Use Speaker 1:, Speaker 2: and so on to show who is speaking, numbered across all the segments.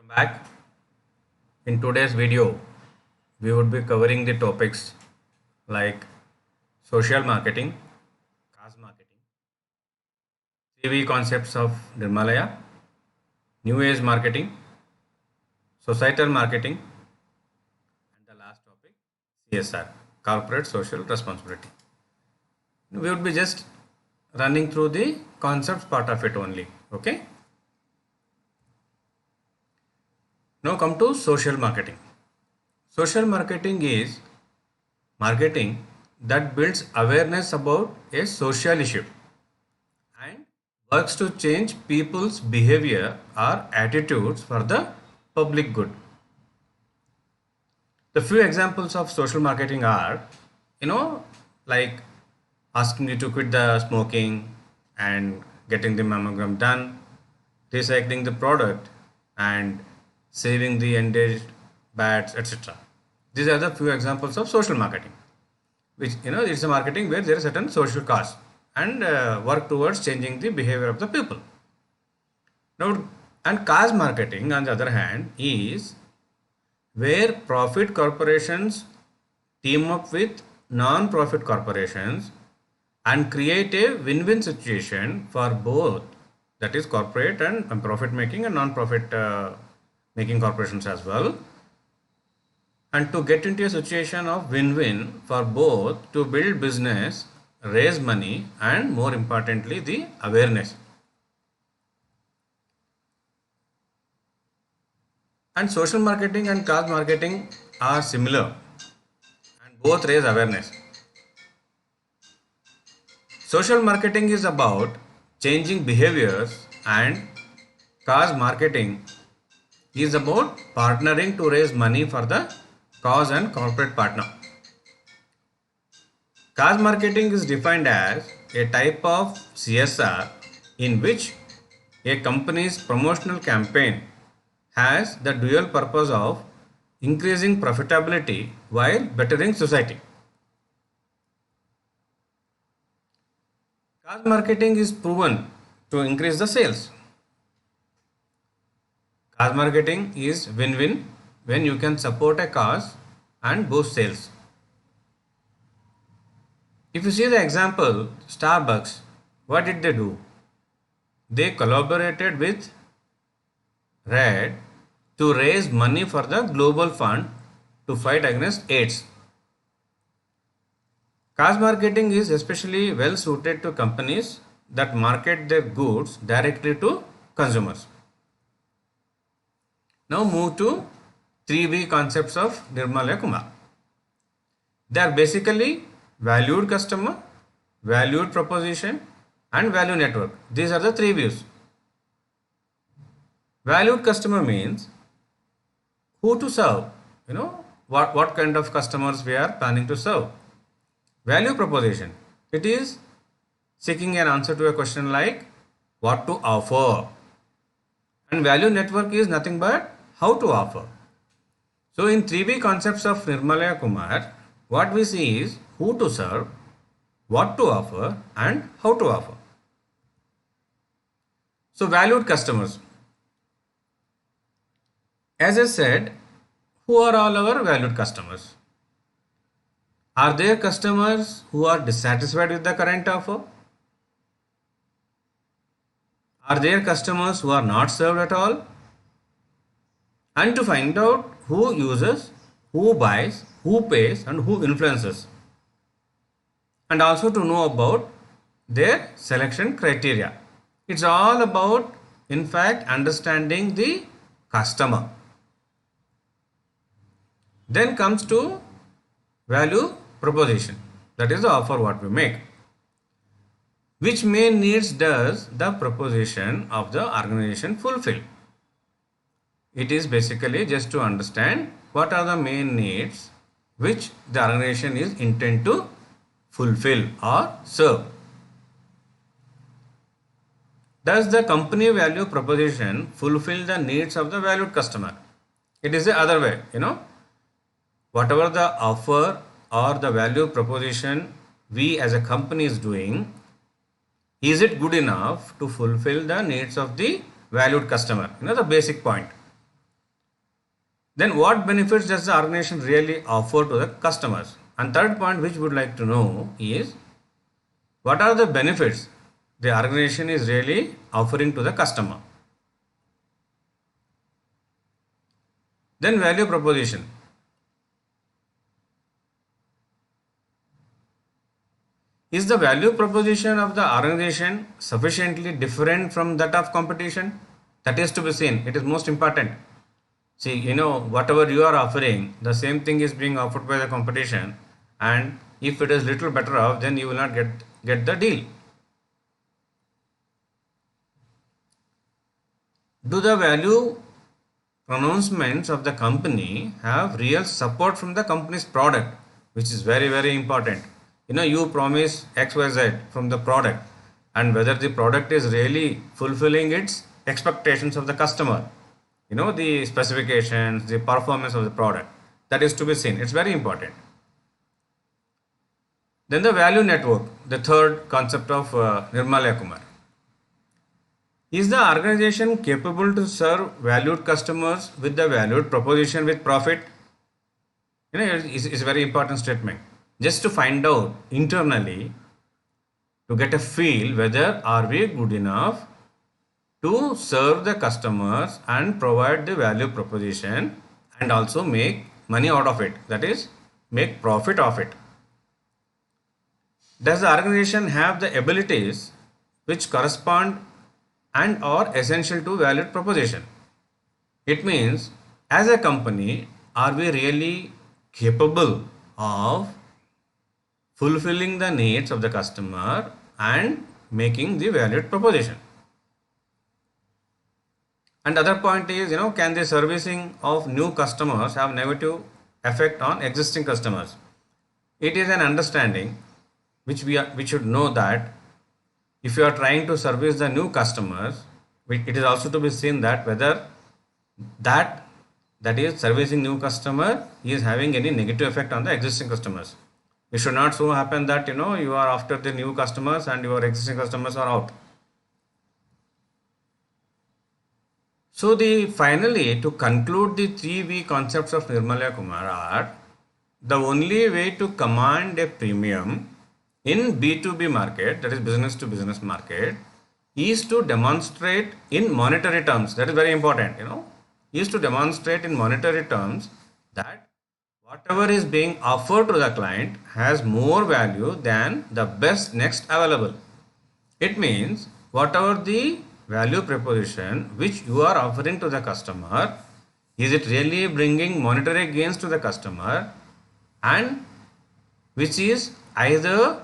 Speaker 1: Welcome back. In today's video, we would be covering the topics like social marketing, cause marketing, 3V concepts of Nirmalaya, new age marketing, societal marketing, and the last topic CSR, corporate social responsibility. We would be just running through the concepts part of it only. Okay. Now come to social marketing. Social marketing is marketing that builds awareness about a social issue and works to change people's behavior or attitudes for the public good. The few examples of social marketing are, like asking you to quit the smoking and getting the mammogram done, recycling the product, and saving the endangered bats, etc. These are the few examples of social marketing, which it's a marketing where there is certain social cause and work towards changing the behavior of the people. Now, and cause marketing, on the other hand, is where profit corporations team up with non-profit corporations and create a win-win situation for both, that is corporate and profit making and non-profit making corporations as well, and to get into a situation of win-win for both to build business, raise money, and more importantly the awareness. And social marketing and cause marketing are similar and both raise awareness. Social marketing is about changing behaviors and cause marketing is about partnering to raise money for the cause and corporate partner. Cause marketing is defined as a type of CSR in which a company's promotional campaign has the dual purpose of increasing profitability while bettering society. Cause marketing is proven to increase the sales. Cause marketing is win-win when you can support a cause and boost sales. If you see the example, Starbucks, what did they do? They collaborated with Red to raise money for the Global Fund to fight against AIDS. Cause marketing is especially well suited to companies that market their goods directly to consumers. Now move to 3V concepts of Nirmalaya Kumar. They are basically valued customer, valued proposition, and value network. These are the three views. Valued customer means who to serve, what kind of customers we are planning to serve. Value proposition, it is seeking an answer to a question like what to offer. And value network is nothing but how to offer. So in 3V concepts of Nirmalaya Kumar, what we see is who to serve, what to offer, and how to offer. So valued customers. As I said, who are all our valued customers? Are there customers who are dissatisfied with the current offer? Are there customers who are not served at all? And to find out who uses, who buys, who pays, and who influences. And also to know about their selection criteria. It's all about, in fact, understanding the customer. Then comes to value proposition, that is the offer what we make. Which main needs does the proposition of the organization fulfill? It is basically just to understand what are the main needs which the organization is intent to fulfill or serve. Does the company value proposition fulfill the needs of the valued customer? It is the other way, whatever the offer or the value proposition we as a company is doing, is it good enough to fulfill the needs of the valued customer? The basic point. Then what benefits does the organization really offer to the customers? And third point which we would like to know is what are the benefits the organization is really offering to the customer? Then value proposition. Is the value proposition of the organization sufficiently different from that of competition? That is to be seen. It is most important. See, whatever you are offering, the same thing is being offered by the competition, and if it is little better off, then you will not get the deal. Do the value pronouncements of the company have real support from the company's product, which is very, very important. You promise XYZ from the product, and whether the product is really fulfilling its expectations of the customer, the specifications, the performance of the product, that is to be seen. It's very important. Then the value network, the third concept of Nirmala Kumar. Is the organization capable to serve valued customers with the valued proposition with profit? It's a very important statement. Just to find out internally, to get a feel whether are we good enough to serve the customers and provide the value proposition and also make money out of it, that is make profit of it. Does the organization have the abilities which correspond and are essential to value proposition? It means as a company, are we really capable of fulfilling the needs of the customer and making the valued proposition? And other point is, can the servicing of new customers have negative effect on existing customers? It is an understanding which we should know that if you are trying to service the new customers, it is also to be seen that whether that is servicing new customer is having any negative effect on the existing customers. It should not so happen that you are after the new customers and your existing customers are out. So finally to conclude the 3V concepts of Nirmala Kumar are the only way to command a premium in B2B market, that is business to business market, is to demonstrate in monetary terms. That is very important, is to demonstrate in monetary terms that whatever is being offered to the client has more value than the best next available. It means whatever the value proposition which you are offering to the customer, is it really bringing monetary gains to the customer and which is either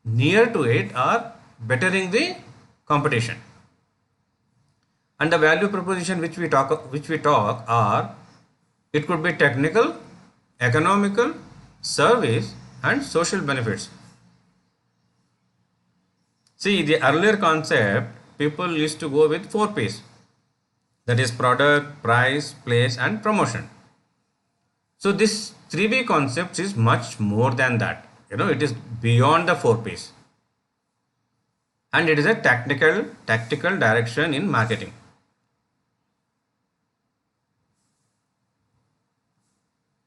Speaker 1: near to it or bettering the competition. And the value proposition which we talk are, it could be technical, economical, service and social benefits. See, the earlier concept, people used to go with 4 P's, that is product, price, place and promotion. So this 3B concept is much more than that. It is beyond the 4 P's. And it is a tactical direction in marketing.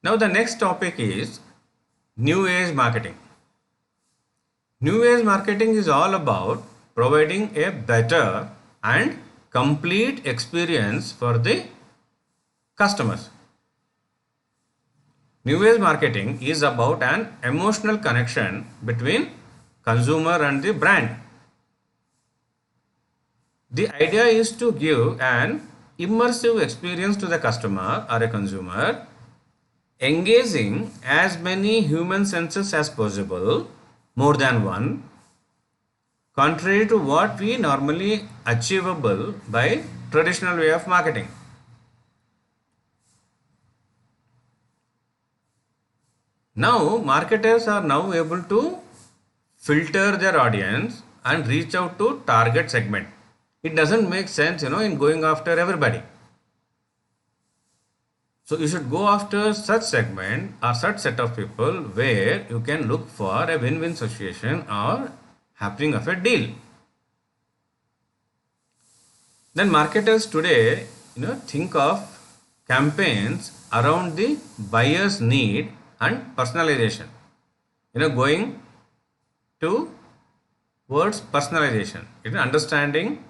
Speaker 1: Now the next topic is new age marketing. New age marketing is all about providing a better and complete experience for the customers. New age marketing is about an emotional connection between consumer and the brand. The idea is to give an immersive experience to the customer or a consumer, engaging as many human senses as possible, more than one, contrary to what we normally achievable by traditional way of marketing. Now marketers are now able to filter their audience and reach out to target segment. It doesn't make sense, in going after everybody. So you should go after such segment or such set of people where you can look for a win-win situation or happening of a deal. Then marketers today, think of campaigns around the buyer's need and personalization. Going towards personalization. Understanding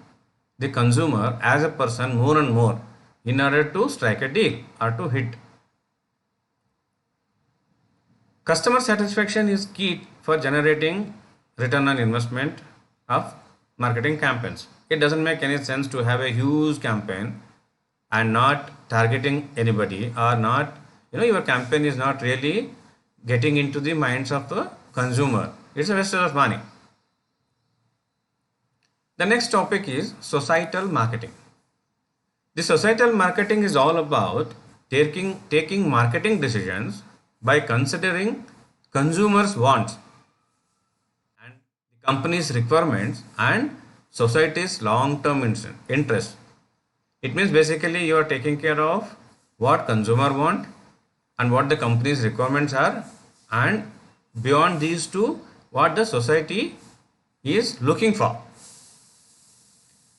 Speaker 1: the consumer as a person more and more in order to strike a deal or to hit. Customer satisfaction is key for generating return on investment of marketing campaigns. It doesn't make any sense to have a huge campaign and not targeting anybody, or not, your campaign is not really getting into the minds of the consumer. It's a waste of money. The next topic is societal marketing. The societal marketing is all about taking marketing decisions by considering consumers' wants and the company's requirements and society's long-term interest. It means basically you are taking care of what consumer want and what the company's requirements are, and beyond these two, what the society is looking for.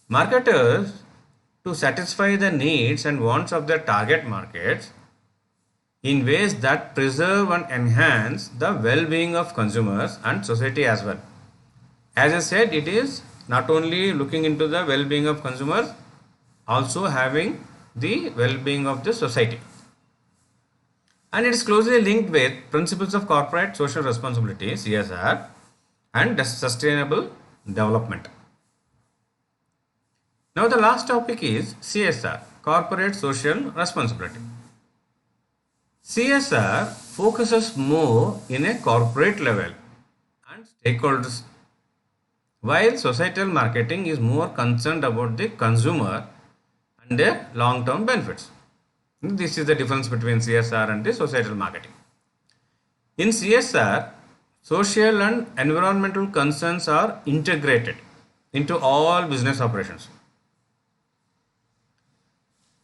Speaker 1: Marketers, to satisfy the needs and wants of their target markets in ways that preserve and enhance the well-being of consumers and society as well. As I said, it is not only looking into the well-being of consumers, also having the well-being of the society. And it is closely linked with principles of corporate social responsibility, CSR, and sustainable development. Now the last topic is CSR, corporate social responsibility. CSR focuses more in a corporate level and stakeholders, while societal marketing is more concerned about the consumer and their long-term benefits. This is the difference between CSR and the societal marketing. In CSR, social and environmental concerns are integrated into all business operations.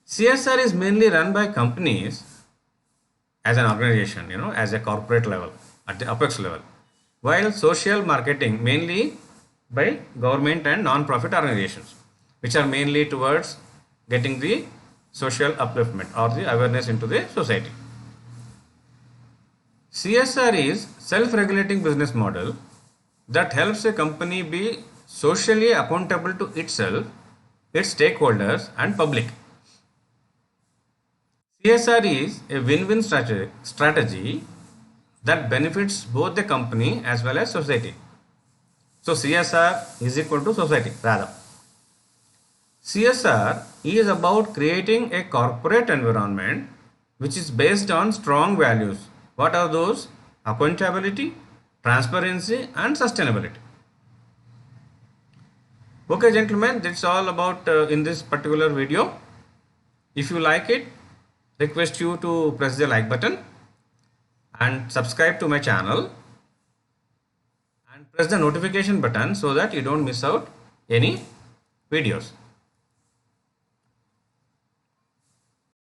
Speaker 1: CSR is mainly run by companies as an organization, as a corporate level, at the apex level, while social marketing mainly by government and non-profit organizations, which are mainly towards getting the social upliftment or the awareness into the society. CSR is self-regulating business model that helps a company be socially accountable to itself, its stakeholders and public. CSR is a win-win strategy that benefits both the company as well as society. So CSR is equal to society rather. CSR is about creating a corporate environment which is based on strong values. What are those? Accountability, transparency and sustainability. Okay gentlemen, that's all about in this particular video. If you like it, request you to press the like button and subscribe to my channel and press the notification button so that you don't miss out any videos.